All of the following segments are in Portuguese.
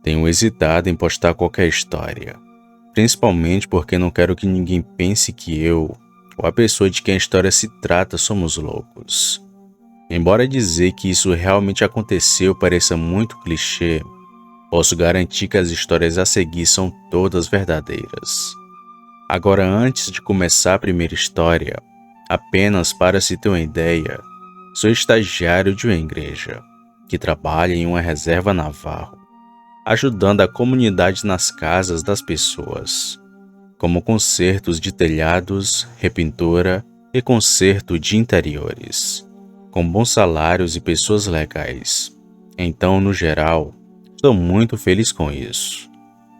Tenho hesitado em postar qualquer história, principalmente porque não quero que ninguém pense que eu, ou a pessoa de quem a história se trata, somos loucos. Embora dizer que isso realmente aconteceu pareça muito clichê, posso garantir que as histórias a seguir são todas verdadeiras. Agora, antes de começar a primeira história, apenas para se ter uma ideia, sou estagiário de uma igreja, que trabalha em uma reserva naval, ajudando a comunidade nas casas das pessoas, como consertos de telhados, repintura e conserto de interiores, com bons salários e pessoas legais. Então, no geral, estou muito feliz com isso.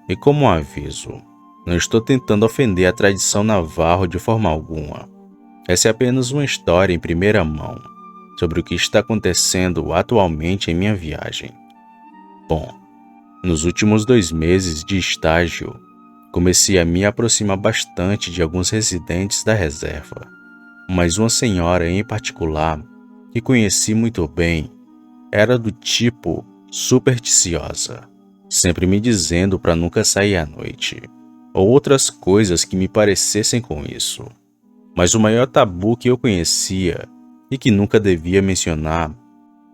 E como aviso, não estou tentando ofender a tradição navarro de forma alguma. Essa é apenas uma história em primeira mão sobre o que está acontecendo atualmente em minha viagem. Bom, nos últimos 2 meses de estágio, comecei a me aproximar bastante de alguns residentes da reserva, mas uma senhora em particular, que conheci muito bem, era do tipo supersticiosa, sempre me dizendo para nunca sair à noite, ou outras coisas que me parecessem com isso. Mas o maior tabu que eu conhecia e que nunca devia mencionar,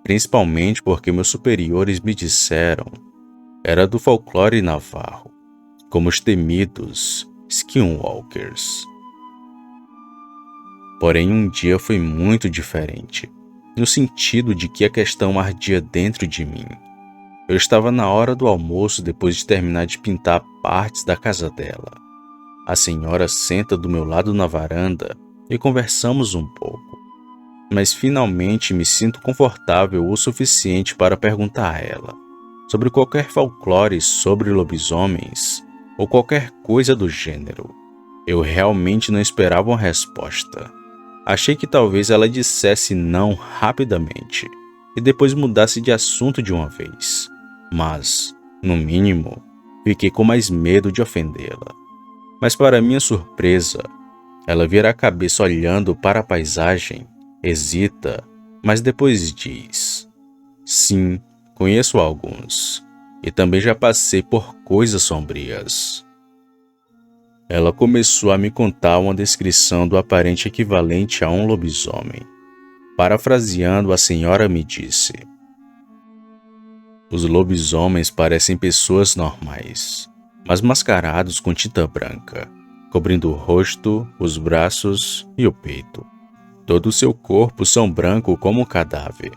principalmente porque meus superiores me disseram, era do folclore navarro, como os temidos skinwalkers. Porém, um dia foi muito diferente, no sentido de que a questão ardia dentro de mim. Eu estava na hora do almoço depois de terminar de pintar partes da casa dela. A senhora senta do meu lado na varanda e conversamos um pouco, mas finalmente me sinto confortável o suficiente para perguntar a ela sobre qualquer folclore sobre lobisomens ou qualquer coisa do gênero. Eu realmente não esperava uma resposta. Achei que talvez ela dissesse não rapidamente e depois mudasse de assunto de uma vez, mas, no mínimo, fiquei com mais medo de ofendê-la. Mas para minha surpresa, ela vira a cabeça olhando para a paisagem, hesita, mas depois diz: sim, conheço alguns, e também já passei por coisas sombrias. Ela começou a me contar uma descrição do aparente equivalente a um lobisomem. Parafraseando, a senhora me disse: os lobisomens parecem pessoas normais, mas mascarados com tinta branca, cobrindo o rosto, os braços e o peito. Todo o seu corpo são branco como um cadáver,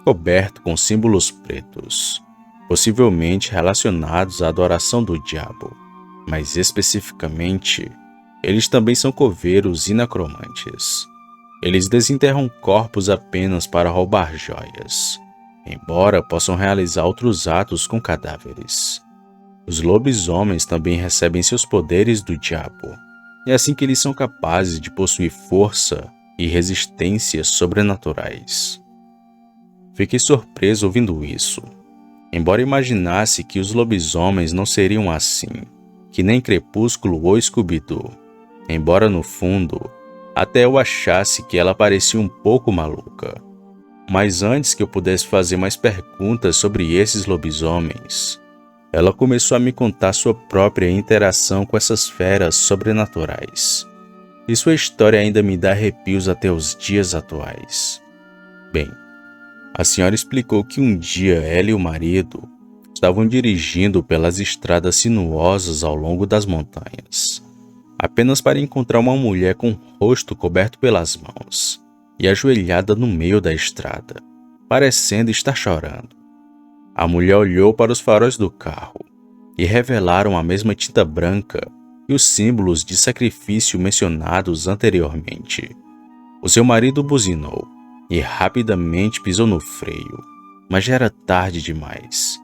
coberto com símbolos pretos, possivelmente relacionados à adoração do diabo, mas especificamente, eles também são coveiros e necromantes. Eles desenterram corpos apenas para roubar joias, embora possam realizar outros atos com cadáveres. Os lobisomens também recebem seus poderes do diabo, e é assim que eles são capazes de possuir força e resistência sobrenaturais. Fiquei surpreso ouvindo isso, embora imaginasse que os lobisomens não seriam assim, que nem Crepúsculo ou Scooby-Doo, embora no fundo, até eu achasse que ela parecia um pouco maluca. Mas antes que eu pudesse fazer mais perguntas sobre esses lobisomens, ela começou a me contar sua própria interação com essas feras sobrenaturais. E sua história ainda me dá arrepios até os dias atuais. Bem, a senhora explicou que um dia ela e o marido estavam dirigindo pelas estradas sinuosas ao longo das montanhas, apenas para encontrar uma mulher com o rosto coberto pelas mãos e ajoelhada no meio da estrada, parecendo estar chorando. A mulher olhou para os faróis do carro e revelaram a mesma tinta branca e os símbolos de sacrifício mencionados anteriormente. O seu marido buzinou e rapidamente pisou no freio, mas já era tarde demais.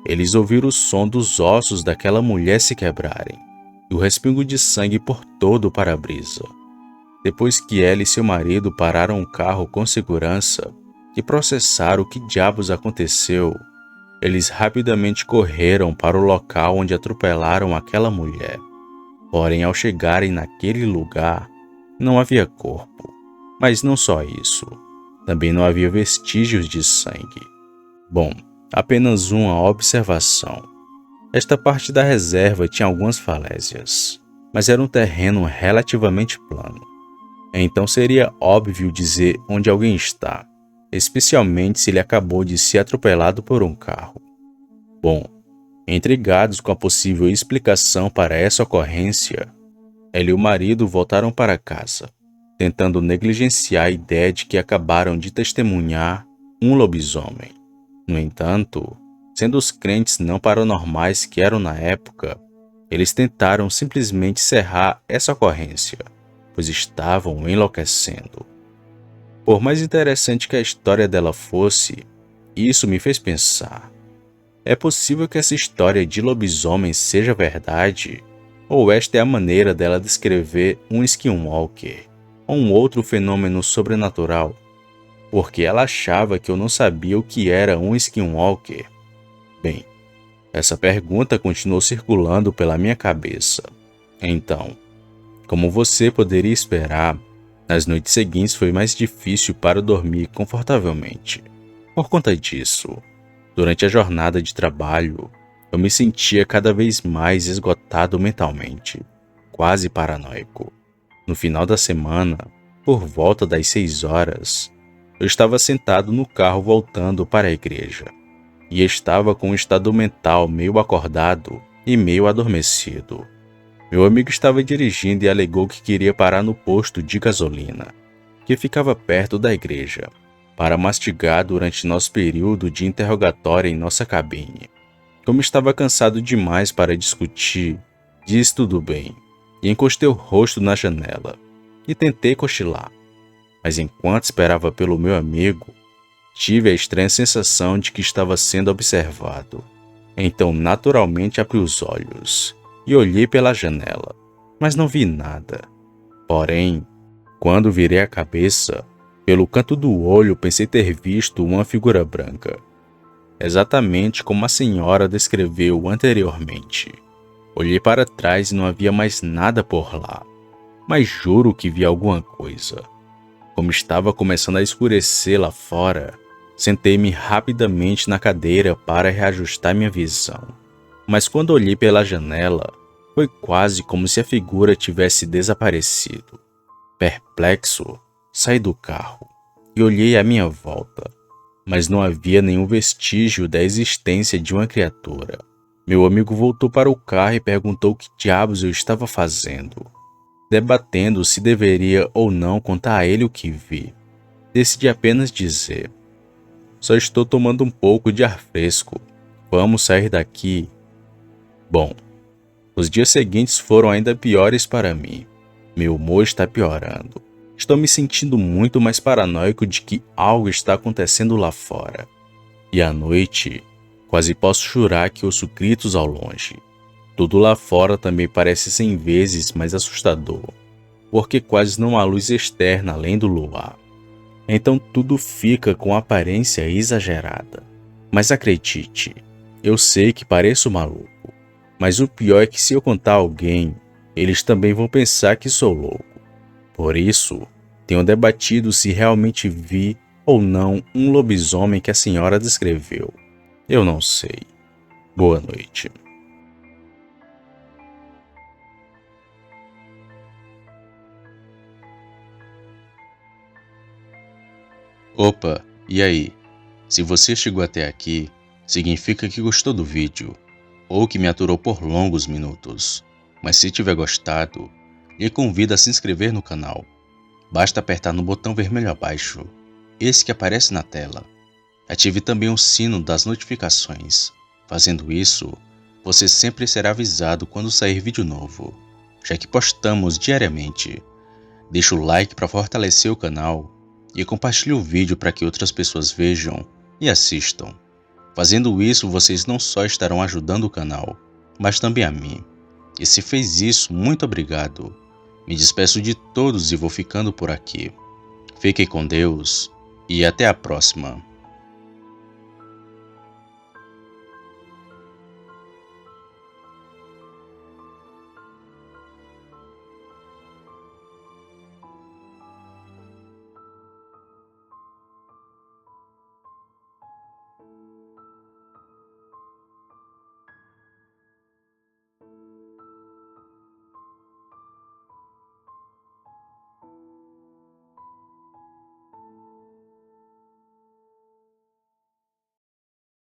Eles ouviram o som dos ossos daquela mulher se quebrarem e o respingo de sangue por todo o para-brisa. Depois que ela e seu marido pararam o carro com segurança e processaram o que diabos aconteceu, eles rapidamente correram para o local onde atropelaram aquela mulher. Porém, ao chegarem naquele lugar, não havia corpo. Mas não só isso, também não havia vestígios de sangue. Bom, apenas uma observação. Esta parte da reserva tinha algumas falésias, mas era um terreno relativamente plano. Então seria óbvio dizer onde alguém está, especialmente se ele acabou de ser atropelado por um carro. Bom, intrigados com a possível explicação para essa ocorrência, ela e o marido voltaram para casa, tentando negligenciar a ideia de que acabaram de testemunhar um lobisomem. No entanto, sendo os crentes não paranormais que eram na época, eles tentaram simplesmente cerrar essa ocorrência, pois estavam enlouquecendo. Por mais interessante que a história dela fosse, isso me fez pensar. É possível que essa história de lobisomem seja verdade? Ou esta é a maneira dela descrever um skinwalker, ou um outro fenômeno sobrenatural? Porque ela achava que eu não sabia o que era um skinwalker. Bem, essa pergunta continuou circulando pela minha cabeça. Então, como você poderia esperar, nas noites seguintes foi mais difícil para dormir confortavelmente. Por conta disso, durante a jornada de trabalho, eu me sentia cada vez mais esgotado mentalmente, quase paranoico. No final da semana, por volta das 6 horas, eu estava sentado no carro voltando para a igreja, e estava com um estado mental meio acordado e meio adormecido. Meu amigo estava dirigindo e alegou que queria parar no posto de gasolina, que ficava perto da igreja, para mastigar durante nosso período de interrogatório em nossa cabine. Como estava cansado demais para discutir, disse tudo bem, e encostei o rosto na janela, e tentei cochilar. Mas enquanto esperava pelo meu amigo, tive a estranha sensação de que estava sendo observado. Então naturalmente abri os olhos e olhei pela janela, mas não vi nada. Porém, quando virei a cabeça, pelo canto do olho pensei ter visto uma figura branca, exatamente como a senhora descreveu anteriormente. Olhei para trás e não havia mais nada por lá, mas juro que vi alguma coisa. Como estava começando a escurecer lá fora, sentei-me rapidamente na cadeira para reajustar minha visão. Mas quando olhei pela janela, foi quase como se a figura tivesse desaparecido. Perplexo, saí do carro e olhei à minha volta, mas não havia nenhum vestígio da existência de uma criatura. Meu amigo voltou para o carro e perguntou o que diabos eu estava fazendo, debatendo se deveria ou não contar a ele o que vi. Decidi apenas dizer: só estou tomando um pouco de ar fresco. Vamos sair daqui. Bom, os dias seguintes foram ainda piores para mim. Meu humor está piorando. Estou me sentindo muito mais paranoico de que algo está acontecendo lá fora. E à noite, quase posso jurar que ouço gritos ao longe. Tudo lá fora também parece 100 vezes mais assustador, porque quase não há luz externa além do luar. Então tudo fica com aparência exagerada. Mas acredite, eu sei que pareço maluco, mas o pior é que se eu contar a alguém, eles também vão pensar que sou louco. Por isso, tenho debatido se realmente vi ou não um lobisomem que a senhora descreveu. Eu não sei. Boa noite. Opa, e aí? Se você chegou até aqui, significa que gostou do vídeo, ou que me aturou por longos minutos. Mas se tiver gostado, lhe convido a se inscrever no canal. Basta apertar no botão vermelho abaixo, esse que aparece na tela. Ative também o sino das notificações. Fazendo isso, você sempre será avisado quando sair vídeo novo, já que postamos diariamente. Deixe o like para fortalecer o canal e compartilhe o vídeo para que outras pessoas vejam e assistam. Fazendo isso, vocês não só estarão ajudando o canal, mas também a mim. E se fez isso, muito obrigado. Me despeço de todos e vou ficando por aqui. Fiquem com Deus e até a próxima.